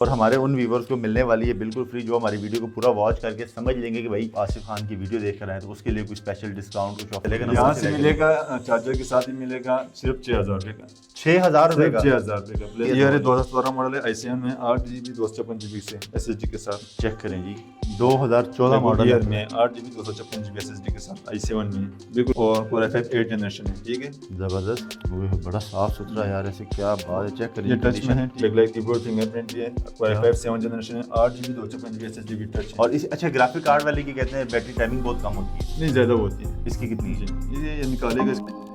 और हमारे उन व्यूवर्स को मिलने वाली है बिल्कुल फ्री जो हमारी वीडियो को पूरा वॉच करके समझ लेंगे कि भाई आसिफ खान की वीडियो देख कर आए तो उसके लिए कोई स्पेशल डिस्काउंट कुछ ऑफर लेगा। यहाँ से मिलेगा चार्जर के साथ ही मिलेगा सिर्फ 6000 रुपये का। 6000 रुपये का 6000 रुपये का। ये है 2017 मॉडल है, i7 में 8GB 256GB से SSD के साथ। चेक करें जी 2014 मॉडल में 8GB 256GB SSD के साथ i7 में बिल्कुल। और Core i5 8 जनरेशन है, ठीक है, जबरदस्त। वो बड़ा साफ सुथरा यार, ऐसे क्या बात है। चेक करिए ये टच में है, बैकलाइट कीबोर्ड फिंगरप्रिंट भी है। Core i5 7 जनरेशन है, 8GB 256GB SSD भी टच है। और इस अच्छा ग्राफिक कार्ड वाले की कहते हैं बैटरी टाइमिंग बहुत कम होती है। नहीं ज़्यादा होती है। इसकी कितनी है? ये निकालेगा इसको।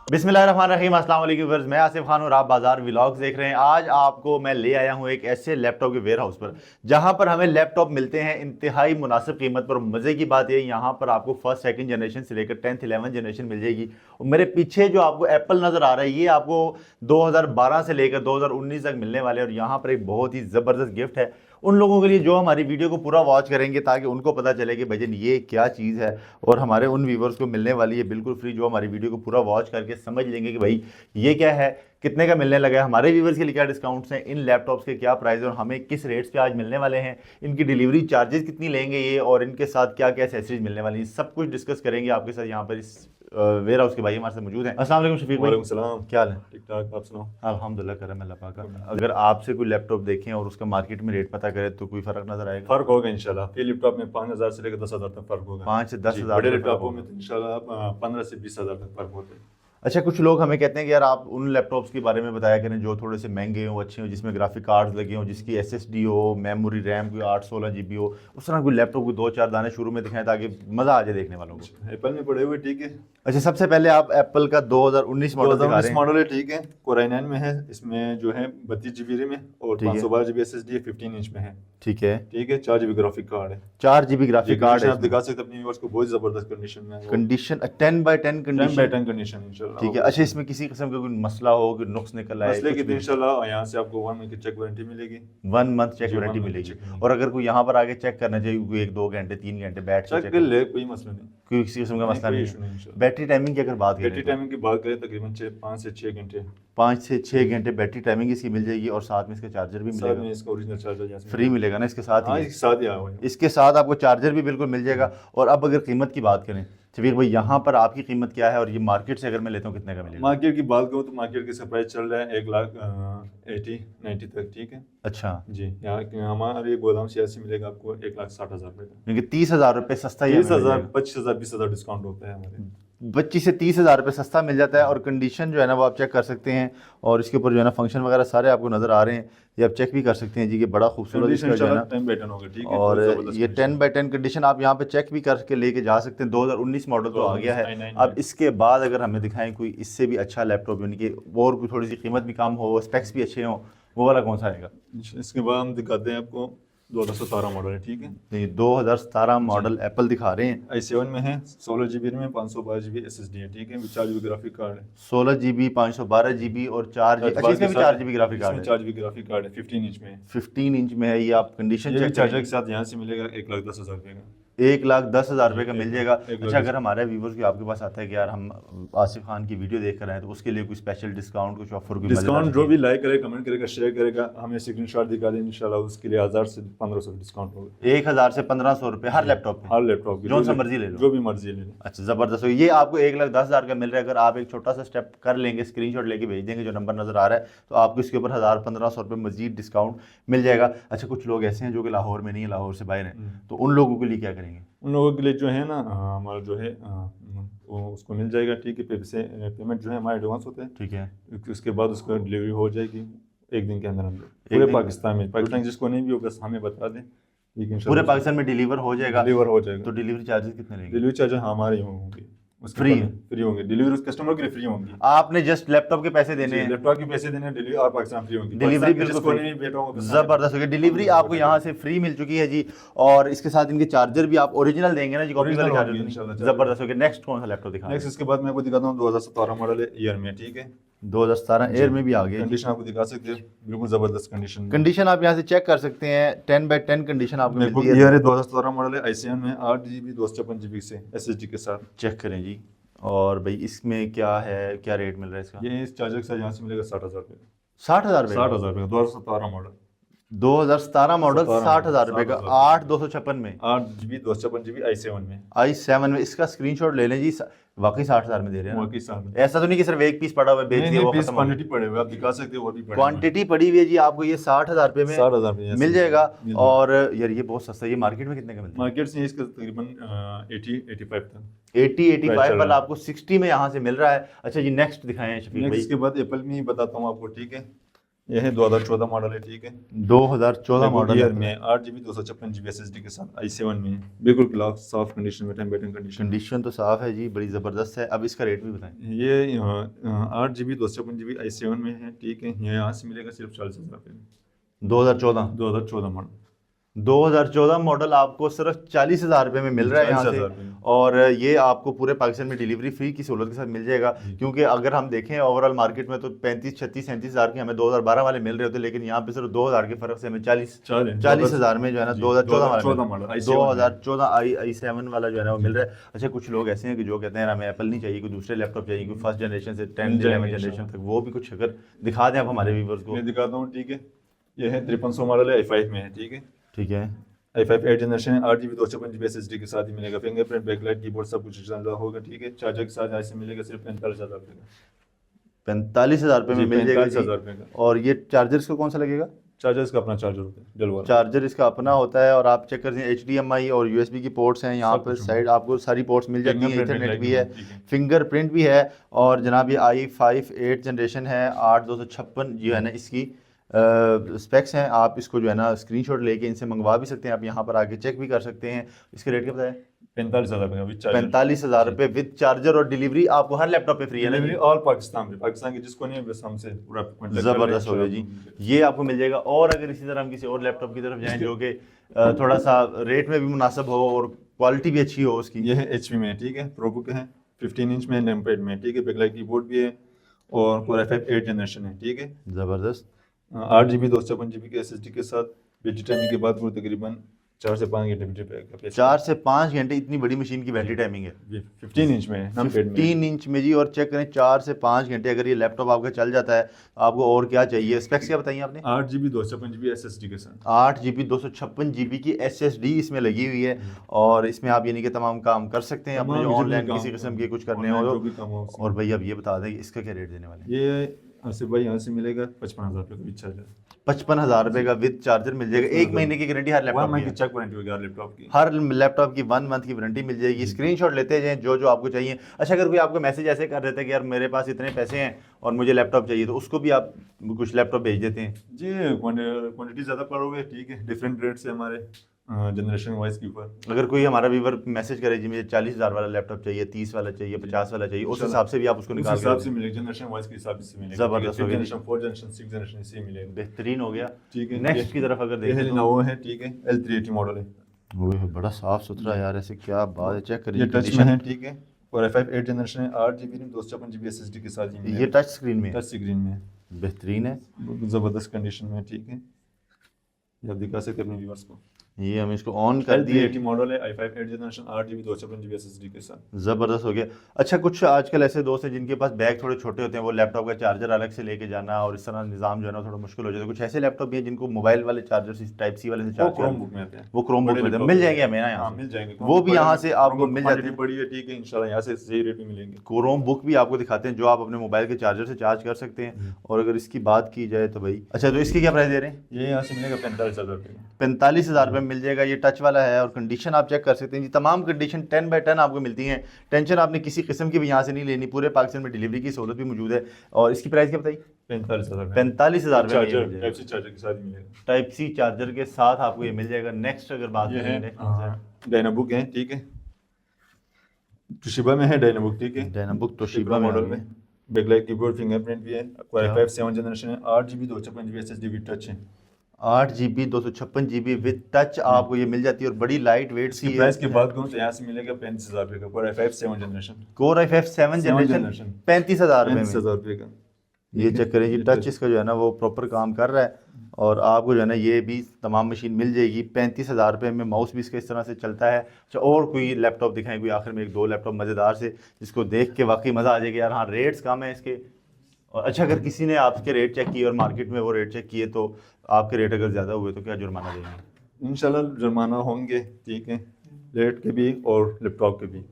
बिस्मिल्लाहिर्रहमानिर्रहीम, अस्सलाम वालेकुम व्यूअर्स, मैं आसिफ खान और आप बाजार व्लॉग्स देख रहे हैं। आज आपको मैं ले आया हूं एक ऐसे लैपटॉप के वेयर हाउस पर जहां पर हमें लैपटॉप मिलते हैं इंतहाई मुनासिब कीमत पर। मज़े की बात है यहाँ पर आपको फर्स्ट सेकंड जनरेशन से लेकर 10th 11th जनरेशन मिल जाएगी। और मेरे पीछे जो आपको एप्पल नज़र आ रहा है ये आपको 2012 से लेकर 2019 तक मिलने वाले हैं। और यहाँ पर एक बहुत ही ज़बरदस्त गिफ्ट है उन लोगों के लिए जो हमारी वीडियो को पूरा वॉच करेंगे ताकि उनको पता चले कि भजन ये क्या चीज़ है। और हमारे उन व्यूवर्स को मिलने वाली है बिल्कुल फ्री जो हमारी वीडियो को पूरा वॉच करके समझ लेंगे कि भाई ये क्या है, कितने का मिलने लगा है, हमारे व्यूवर्स के लिए क्या डिस्काउंट्स हैं, इन लैपटॉप्स के क्या प्राइस है और हमें किस रेट्स पे आज मिलने वाले हैं, इनकी डिलीवरी चार्जेस कितनी लेंगे ये, और इनके साथ क्या क्या एसेसरीज मिलने वाली हैं, सब कुछ डिस्कस करेंगे आपके साथ। यहाँ पर इस वेयर हाउस के भाई हमारे साथ मौजूद हैं। अस्सलाम वालेकुम शफीक भाई। वालेकुम, क्या हाल है? ठीक ठाक, आप सुनाओ। अल्हम्दुलिल्लाह, करम अल्लाह पाक का। अगर आपसे कोई लैपटॉप देखें और उसका मार्केट में रेट पता करें तो कोई फर्क नजर आएगा? फर्क होगा इंशाल्लाह। फिर लैपटॉप में 5000 से लेकर 10000 तक फर्क होगा। 5 से 10,000 बड़े लैपटॉपों में तो इंशाल्लाह 15 से 20000 तक फर्क होता है। अच्छा, कुछ लोग हमें कहते हैं कि यार आप उन लैपटॉप्स के बारे में बताया करें जो थोड़े से महंगे हों, अच्छे हों, जिसमें ग्राफिक कार्ड्स लगे हों, जिसकी SSD हो, मेमोरी रैम कोई 8-16 GB हो, उस तरह कोई लैपटॉप को 2-4 दाने शुरू में दिखाएं ताकि मज़ा आ जाए देखने वालों को। एप्पल में पड़े हुए, ठीक है। अच्छा, सबसे पहले आप एप्पल का 2019 मॉडल दिखा रहे हैं। मॉडल है, ठीक है, Core i9 में है। इसमें जो है 32GB रैम है और 512GB SSD है, 15 इंच में है, ठीक है, 4GB ग्राफिक कार्ड है। 4GB ग्राफिक कार्ड है। आप दिखा सकते हैं अपने व्यूअर्स को, बहुत जबरदस्त कंडीशन में है। कंडीशन 10x10 कंडीशन, इंशाल्लाह, ठीक है। अच्छा, इसमें किसी किस्म का कोई मसला हो, कोई नुक्स निकल आए, मसले की तो इंशाल्लाह यहाँ से आपको 1 मंथ की चेक वारंटी मिलेगी। 1 मंथ चेक वारंटी मिलेगी। और अगर कोई यहाँ पर आके चेक करना चाहिए, कोई 1-2 घंटे 3 घंटे बैठ के चेक कर ले, कोई मसला नहीं, कोई किसी किस्म का मसला नहीं है। बैटरी टाइमिंग की अगर बात करें, बैटरी टाइमिंग की बात करें तकरीबन 5 से 6 घंटे 5 से 6 घंटे बैटरी टाइमिंग इसकी मिल जाएगी। और साथ में इसका चार्जर भी मिलेगा, इसका ओरिजिनल चार्जर फ्री मिलेगा ना इसके साथ ही? इसके साथ आपको चार्जर भी बिल्कुल मिल जाएगा। और अब अगर कीमत की बात करें शफीक भाई, यहाँ पर आपकी कीमत क्या है और ये मार्केट से अगर मैं लेता हूँ कितने का मिलेगा? मार्केट की बात करूँ तो मार्केट का प्राइस चल रहा है 1,80,90 तक, ठीक है। अच्छा जी, यहाँ हमारे गोदाम से ऐसे मिलेगा आपको 1,60,000 रुपये का, क्योंकि 30,000 रुपये सस्ता ही 30,000 25,000 20,000 डिस्काउंट होता है हमारे। 25 से 30,000 रुपये सस्ता मिल जाता है। और कंडीशन जो है ना वो आप चेक कर सकते हैं। और इसके ऊपर जो है ना फंक्शन वगैरह सारे आपको नज़र आ रहे हैं, ये आप चेक भी कर सकते हैं जी। ये बड़ा खूबसूरत इसका जो है ना 10x10 होगा, ठीक है। और ये 10x10 कंडीशन आप यहाँ पे चेक भी करके लेके जा सकते हैं। 2019 मॉडल तो आ गया है। अब इसके बाद अगर हमें दिखाएं कोई इससे भी अच्छा लैपटॉप, यानी कि और कोई थोड़ी सी कीमत भी कम हो, स्पेक्स भी अच्छे हों, वो वाला कौन सा आएगा? इसके बाद हम दिखाते हैं आपको 2017 मॉडल है, ठीक है। 2017 मॉडल एप्पल दिखा रहे हैं। i7 में है, 16GB में 512GB SSD है, ठीक है, 4GB ग्राफिक कार्ड है। 16GB 512GB और 4GB, अच्छा इसमें भी 4GB ग्राफिक कार्ड है। 4GB ग्राफिक कार्ड है, 15 इंच में है। 15 इंच में है। ये आप कंडीशन चेक चार्जर के साथ यहाँ से मिलेगा 1,10,000 रुपये का। 1,10,000 रुपये का मिल जाएगा। अच्छा, अगर हमारे व्यूवर्स की आपके पास आता है कि यार हम आसिफ खान की वीडियो देख कर आए तो उसके लिए कोई स्पेशल डिस्काउंट, कुछ ऑफर, कोई डिस्काउंट जो भी लाइक करेगा, कमेंट करेगा, शेयर करेगा, हमें स्क्रीनशॉट दिखा दें, इंशाल्लाह उसके लिए 1000 से 1500 डिस्काउंट होगा। 1000 से 1500 रुपये हर लैपटॉप पे? हर लैपटॉप जो सा मर्जी ले लो, जो भी मर्जी ले लो। अच्छा, ज़बरदस्त। ये आपको 1,10,000 का मिल रहा है। अगर आप एक छोटा सा स्टेप कर लेंगे, स्क्रीनशॉट लेके भेज देंगे जो नंबर नज़र आ रहा है, तो आपको इसके ऊपर 1000-1500 रुपये मजीद डिस्काउंट मिल जाएगा। अच्छा, कुछ लोग ऐसे हैं जो कि लाहौर में नहीं है, लाहौर से बाहर हैं, तो उन लोगों के लिए क्या करेंगे? उन लोगों के लिए जो है ना हमारा जो है वो उसको मिल जाएगा, ठीक है। पेमेंट जो है हमारा एडवांस होता है, ठीक है। उसके बाद उसको डिलीवरी हो जाएगी 1 दिन के अंदर अंदर पूरे पाकिस्तान में। पाकिस्तान जिसको नहीं भी होगा हमें बता दें, पूरे पाकिस्तान में डिलीवर हो जाएगा। तो डिलीवरी चार्जेस कितने लेंगे? डिलीवरी चार्जेस हमारे होंगे, फ्री होंगे। डिलीवरी उस कस्टमर के लिए फ्री होंगी। आपने जस्ट लैपटॉप के पैसे देने हैं, लैपटॉप के पैसे देने, डिलीवरी और पाकिस्तान फ्री होगी। डिलीवरी बिल्कुल जबरदस्त होगी। डिलीवरी आपको यहाँ से फ्री मिल चुकी है जी। और इसके साथ इनके चार्जर भी आप ओरिजिनल देंगे ना जी, कॉपी वाले चार्जर, जबरदस्त होगी। नेक्स्ट कौन सा लैपटॉप दिखा? नेक्स्ट इसके बाद मैं आपको दिखाता हूँ 2017 मॉडल है, ईयर में, ठीक है। 2017 एयर में भी आ गया। कंडीशन आपको दिखा सकते हैं, बिल्कुल ज़बरदस्त कंडीशन में। कंडीशन आप यहाँ से चेक कर सकते हैं, 10/10 कंडीशन आपको मिलती ये है। 2017 मॉडल है, i7 में 8GB 256GB से SSD के साथ। चेक करें जी। और भाई इसमें क्या है, क्या रेट मिल रहा है इसका? ये इस चार्जर के साथ यहाँ से मिलेगा 60,000 रुपये का। 60,000 रुपये? 60,000 रुपये का 2017 मॉडल। 2017 मॉडल 60,000 रुपये का, 8/256 में, 8GB 256GB i7 में। i7 में। इसका स्क्रीनशॉट ले लें जी, वाकई 60,000 में दे रहे हैं ना? वाकई साथ ऐसा तो नहीं कि सिर्फ एक पीस पड़ा हुआ है, बेच दिया वो पीस खत्म हो गया। क्वांटिटी पड़े हुए आप दिखा सकते हो, वो भी पड़े हुए। क्वांटिटी पड़ी हुई है जी, आपको ये 60,000 रुपये में 60,000 रुपये मिल जाएगा। और यार ये बहुत सस्ता है, ये मार्केट में कितने का मिलता है? मार्केट से इसका तकरीबन 80-85 तक। 80-85 वाला आपको 60 में यहाँ से मिल रहा है। अच्छा जी, नेक्स्ट दिखाएं शफीक भाई। इसके बाद एप्पल में ही बताता हूँ आपको, ठीक है। यह है 2014 मॉडल है, ठीक है। 2014 मॉडल में 8GB 256GB SSD के साथ i7 में, बिल्कुल ग्लास साफ कंडीशन में, टेम्परेचर कंडीशन। कंडीशन तो साफ है जी, बड़ी ज़बरदस्त है। अब इसका रेट भी बताएं। ये 8GB 256GB i7 में है, ठीक है। ये यहाँ से मिलेगा सिर्फ 40,000 रुपये में। 2014 मॉडल 2014 मॉडल आपको सिर्फ 40,000 रुपये में मिल रहा है यहाँ 40,000 से। रुपये। और ये आपको पूरे पाकिस्तान में डिलीवरी फ्री की सहूलत के साथ मिल जाएगा। क्योंकि अगर हम देखें ओवरऑल मार्केट में तो 35-36-37,000 के हमें 2012 वाले मिल रहे होते, लेकिन यहाँ पे सिर्फ 2,000 के फर्क से हमें 40,000 में जो है ना 2014 मॉडल 2014 i7 वाला जो है ना वो मिल रहा है। अच्छा, कुछ लोग ऐसे हैं कि जो कहते हैं हमें एप्पल नहीं चाहिए, कोई दूसरे लैपटॉप चाहिए, कोई फर्स्ट जनरेशन से 10-11 जनरेशन तक, वो भी कुछ अगर दिखा दें आप हमारे व्यूअर्स को। मैं दिखाता हूँ, ठीक है। ये है 5300 मॉडल है, i5 में है, ठीक है। ठीक है। i5 8 जनरेशन है, 8GB 256GB SSD के साथ ही मिलेगा। फिंगरप्रिंट, बैकलाइट, कीबोर्ड सब कुछ चल होगा, ठीक है। चार्जर के साथ ऐसे मिलेगा सिर्फ 45,000 रुपये का। 45,000 रुपये में मिल जाएगा 45,000 रुपये का। और ये चार्जर इसका कौन सा लगेगा? चार्जर इसका अपना चार्जर होता है, डेल वाला। चार्जर इसका अपना होता है। और आप चेक करते हैं HDMI और USB की पोर्ट्स हैं यहाँ पर साइड, आपको सारी पोर्ट्स मिल जाती हैं। इंटरनेट भी है, फिंगरप्रिंट भी है। और जनाब ये i5 8 जनरेशन है, 8/256 जो है ना इसकी स्पेक्स हैं। आप इसको जो है ना स्क्रीनशॉट लेके इनसे मंगवा भी सकते हैं, आप यहाँ पर आके चेक भी कर सकते हैं। इसके रेट क्या बताया? 45,000 रुपये विद चार्जर। 45,000 रुपये विद चार्जर। और डिलीवरी आपको हर लैपटॉप पे फ्री है ना? डिलीवरी ऑल पाकिस्तान में, पाकिस्तान के जिसको नहीं बस हमसे पूरा ज़बरदस्त हो गया जी, ये आपको मिल जाएगा। और अगर इसी तरह हम किसी और लैपटॉप की तरफ जाएं जो कि थोड़ा सा रेट में भी मुनासिब हो और क्वालिटी भी अच्छी हो उसकी। ये है HP में, ठीक है। प्रोबुक है 15 इंच में, नेमपैड में, ठीक है। बैकलाइट कीबोर्ड भी है और Core i5 8 जनरेशन है, ठीक है। ज़बरदस्त। 8GB 256GB के SSD के साथ बैटरी टाइमिंग की बात करूँ तकरीबन 4 से 5 घंटे बैटरी बैकअप। 4 से 5 घंटे इतनी बड़ी मशीन की बैटरी टाइमिंग है? 15 इंच में, 15 इंच में जी। और चेक करें 4 से 5 घंटे अगर ये लैपटॉप आपका चल जाता है, आपको और क्या चाहिए? स्पेक्स क्या बताइए आपने? 8GB 256GB SSD के साथ। 8GB 256GB की SSD इसमें लगी हुई है। और इसमें आप यानी कि तमाम काम कर सकते हैं अपने जो ऑनलाइन किसी किस्म के कुछ करने हो। और भाई अब ये बता दें इसका क्या रेट देने वाले हैं? ये आसिफ भाई यहाँ से मिलेगा 55,000 रुपये का विद चार्जर। 55,000 रुपये का विद चार्जर मिल जाएगा। 1 महीने की गारंटी हर लैपटॉप की है। चेक वारंटी होगी हर लैपटॉप की। हर लैपटॉप की 1 मंथ की वारंटी मिल जाएगी। स्क्रीनशॉट लेते जाएं जो जो आपको चाहिए। अच्छा, अगर कोई आपको मैसेज ऐसे कर देता है कि यार मेरे पास इतने पैसे हैं और मुझे लैपटॉप चाहिए, तो उसको भी आप कुछ लैपटॉप भेज देते हैं जी। क्वांटिटी ज़्यादा पड़ोगे, ठीक है। डिफरेंट रेट से हमारे जनरेशन वाइज के ऊपर। अगर कोई हमारा व्यूवर मैसेज करे जी मुझे 40,000 वाला लैपटॉप चाहिए, 30 वाला चाहिए, 50 वाला चाहिए, उस हिसाब से भी आप उसको निकाल हिसाब से मिलेगा, जनरेशन वाइज के हिसाब से मिलेगा। ज़बरदस्त हो गया। जनरेशन 4 जनरेशन 6 जनरेशन से मिलेगा। बेहतरीन हो गया, ठीक है। नेक्स्ट की तरफ अगर देखें Lenovo है, ठीक है। L380 मॉडल है, वो बड़ा साफ सुथरा यार, ऐसे क्या बात है। चेक करिए, ये टच में है, ठीक है। और i5 8 जनरेशन है, 8GB 256GB SSD के साथ ये टच स्क्रीन में, टच स्क्रीन में बेहतरीन है, ज़बरदस्त कंडीशन में, ठीक है। ये आप दिखा सकते हैं अपने व्यूअर्स को। ये हम इसको ऑन कर दिए। L380 मॉडल है, i5 8 generation, 8GB 256GB SSD के साथ। ज़बरदस्त हो गया। अच्छा, कुछ आजकल ऐसे दोस्त हैं जिनके पास बैग थोड़े छोटे होते हैं, वो लैपटॉप का चार्जर अलग से लेके जाना और इस तरह निज़ाम जो है ना थोड़ा मुश्किल हो जाता है। कुछ ऐसे लैपटॉप भी हैं जिनको मोबाइल वाले चार्जर से टाइप सी वाले से चार्ज क्रोमबुक में आते हैं, वो क्रोमबुक में मिल जाएंगे हमें ना यहाँ मिल जाएंगे। वो भी यहाँ से आपको मिल जाती है, बड़ी है, ठीक है। इंशाल्लाह यहाँ से सही रेट में मिलेंगे। क्रोम बुक भी आपको दिखाते हैं जो आप अपने मोबाइल के चार्जर से चार्ज कर सकते हैं। और अगर इसकी बात की जाए तो भाई, अच्छा तो इसकी क्या प्राइस दे रहे हैं? ये यहाँ से मिलेगा 45,000 रुपये। 45,000 रुपये मिल जाएगा। ये टच वाला है और कंडीशन आप चेक कर सकते हैं जी, तमाम कंडीशन 10/10 आपको मिलती हैं। टेंशन आपने किसी किस्म की भी यहाँ से नहीं लेनी, पूरे पाकिस्तान में डिलीवरी की सहूलत भी मौजूद है। और इसकी प्राइस क्या बताई? 45,000 चार्जर टाइप सी चार्जर के साथ ही मिलेगा। टाइप सी चार्जर के साथ आपको ये मिल जाएगा। नेक्स्ट अगर बात करें, डायनाबुक है, ठीक है। तोशिबा में है डायनाबुक, ठीक है। डायनाबुक तोशिबा मॉडल में बैकलाइट कीबोर्ड, फिंगरप्रिंट भी है। Core i5 7 जनरेशन है, 8GB 256GB SSD with touch है। 8GB 256GB विद टच आपको ये मिल जाती है और बड़ी लाइट वेट सी है। प्राइस की बात करूं तो यहाँ से मिलेगा 35,000 रुपये का Core i5 7 generation. Core i5 7 generation 35,000 रुपये का। ये चेक करें जी, टच इसका जो है ना वो प्रॉपर काम कर रहा है। और आपको जो है ना ये भी तमाम मशीन मिल जाएगी 35,000 रुपये में। माउस भी इसका इस तरह से चलता है। अच्छा, और कोई लैपटॉप दिखाएं, कोई आखिर में एक दो लैपटॉप मज़ेदार से जिसको देख के वाकई मज़ा आ जाएगा यार। हाँ, रेट्स कम है इसके। और अच्छा, अगर किसी ने आपके रेट चेक किए और मार्केट में वो रेट चेक किए तो आपके रेट अगर ज़्यादा हुए तो क्या जुर्माना देंगे? इंशाल्लाह जुर्माना होंगे, ठीक है, रेट के भी और लैपटॉप के भी।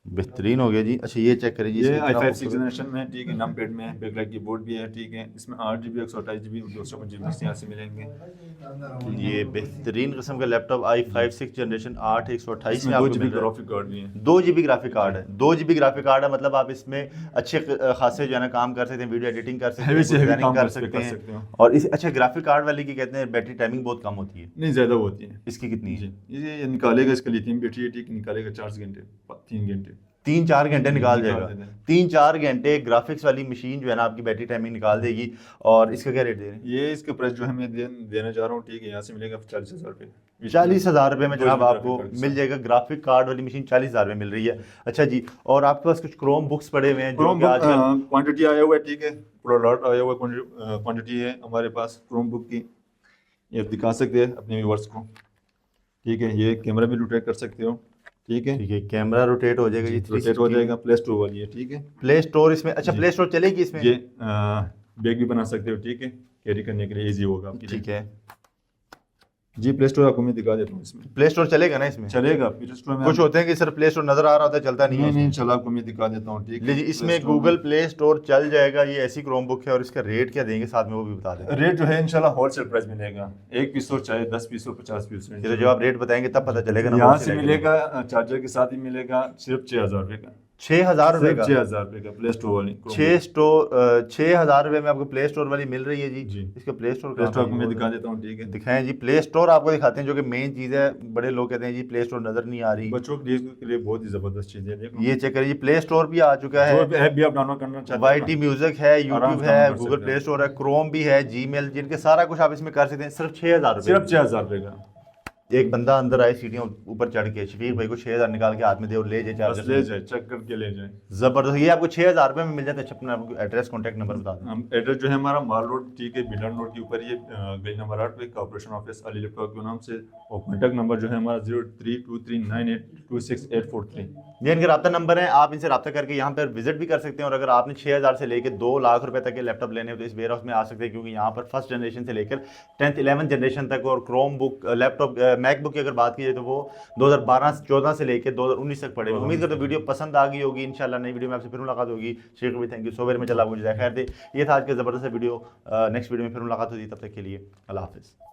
बेहतरीन हो गया जी। अच्छा, ये चेक करें जी, ये इसकी तरफ i5 6 खूबसूरत- जनरेशन में, ठीक है, नम पैड में बैकलाइट कीबोर्ड भी है, ठीक है, इसमें 8GB 128GB 255 यहाँ से मिलेंगे। ये बेहतरीन किस्म का लैपटॉप i5 6 जनरेशन 8 128 इसमें में आपको 2GB मिल रहा है। ग्राफिक कार्ड भी है। 2 GB ग्राफिक कार्ड है। 2 GB ग्राफिक कार्ड है, मतलब आप इसमें अच्छे खासे जो है ना काम कर सकते हैं, वीडियो एडिटिंग कर सकते हैं, Heavy से heavy डिजाइनिंग काम कर इस पे सकते कर हैं। सकते हो। और इस अच्छा ग्राफिक कार्ड वाले की कहते हैं बैटरी टाइमिंग बहुत कम होती है। नहीं, ज़्यादा होती है। इसकी कितनी है? जी, ये निकालेगा, इसका लिथियम बैटरी है, ठीक, निकालेगा 4 घंटे 3 घंटे 3-4 घंटे निकाल निकाल जाएगा। देते हैं। 3-4 घंटे ग्राफिक्स वाली मशीन जो है ना आपकी बैटरी टाइमिंग निकाल देगी। और इसका क्या रेट दे रहे हैं? ये इसका प्राइस जो है मैं देना चाह रहा हूँ, ठीक है, यहाँ से मिलेगा 40,000 रुपये। 40,000 रुपये में 2 जनाब GB आपको ग्राफिक कार्ड मिल जाएगा। ग्राफिक कार्ड वाली मशीन 40,000 रुपये मिल रही है। अच्छा जी, और आपके पास कुछ क्रोम बुक्स पड़े हुए हैं जो कि आजकल क्वांटिटी आया हुआ है, ठीक है, पूरा लॉट आया हुआ है, क्वांटिटी है हमारे पास क्रोम बुक की। ये दिखा सकते हैं अपने व्यूअर्स को, ठीक है, ये कैमरा भी रोटेट कर सकते हो, ठीक है, ठीक है, कैमरा रोटेट हो जाएगा जी, रोटेट हो जाएगा। प्ले स्टोर वाली है, ठीक है, प्ले स्टोर इसमें। अच्छा, जी। प्ले स्टोर चलेगी इसमें? ये बैग भी बना सकते हो, ठीक है, कैरी करने के लिए इजी होगा आपके लिए। ठीक है जी, प्ले स्टोर आपको मैं दिखा देता हूँ, इसमें प्ले स्टोर चलेगा ना इसमें? चलेगा। प्ले स्टोर में कुछ होते हैं कि सर प्ले स्टोर नजर आ रहा होता है, चलता नहीं है नहीं उसमें। नहीं, चलो आपको मैं दिखा देता हूँ, ठीक ले जी, है, इसमें गूगल प्ले स्टोर चल जाएगा। ये ऐसी क्रोम बुक है। और इसका रेट क्या देंगे साथ में वो भी बता दें। रेट जो है इंशाल्लाह होलसेल प्राइस मिलेगा, 1 पीस हो चाहे 10 पीस हो 50 पीस हो। ये तो जब आप रेट बताएंगे तब पता चलेगा ना। यहाँ wholesale से है कि मिलेगा, चार्जर के साथ ही मिलेगा, सिर्फ 6,000 रुपये का। नहीं। 6,000 रुपये का? 6,000 रुपये का प्ले स्टोर वाली 6,000 रुपये में आपको प्ले स्टोर वाली मिल रही है जी। जी। इसका प्ले स्टोर प्ले स्टोर आपको मैं दिखा देता हूँ, ठीक है, दिखाएं जी। प्ले स्टोर आपको दिखाते हैं जो कि मेन चीज़ है। बड़े लोग कहते हैं जी प्ले स्टोर नजर नहीं आ रही। बच्चों के लिए बहुत ही जबरदस्त चीज़ है। देखो, ये चेक करिए, प्ले स्टोर भी आ चुका है। जो ऐप भी आप डाउनलोड करना चाहते वाई हैं टी ना, म्यूजिक है, आराम यूट्यूब से है, डाउनलोड कर गूगल सकते प्ले हैं। स्टोर है, क्रोम भी है, जीमेल, जिनके सारा कुछ आप इसमें कर सकते हैं सिर्फ 6,000 रुपये। सिर्फ 6,000 रुपये का। एक बंदा अंदर आए सीढ़ियों ऊपर चढ़ के शफीक भाई को 6,000 निकाल के हाथ में दे और ले जाए बस चार्जर ले से। जाए, चेक करके ले जाए। जबरदस्त। ये आपको 6,000 रुपये में मिल जाता है। अच्छा, अपना एड्रेस कॉन्टैक्ट नंबर बता दें। हम एड्रेस जो है हमारा माल रोड, ठीक है, बिलान रोड के ऊपर, ये गली नंबर 8 पे कॉर्पोरेशन ऑफिस अली लैपटॉप के नाम से। और कॉन्टैक्ट नंबर जो है हमारा 03239826 ये इनके रब्ता नंबर है। आप इनसे रब्ता करके यहाँ पर विजिट भी कर सकते हैं। और अगर आपने 6,000 से लेकर 2 लाख रुपए तक के लैपटॉप लेने हो तो इस वेयर हाउस में आ सकते हैं, क्योंकि यहाँ पर फर्स्ट जनरेशन से लेकर 10th 11th जनरेशन तक और क्रोम बुक लैपटॉप मैकबुक की अगर बात की जाए तो वो 2012-14 से लेकर 2019 तक पड़े। उम्मीद करते वीडियो पसंद आ गई होगी। इंशाल्लाह नई वीडियो में आपसे फिर मुलाकात होगी। शेख भाई, thank you so very much. Allah आपको जज़ाए खैर दे। ये था आज का ज़बरदस्त वीडियो। नेक्स्ट वीडियो में फिर मुलाकात होगी। तब तक के लिए अल्लाह हाफिज़।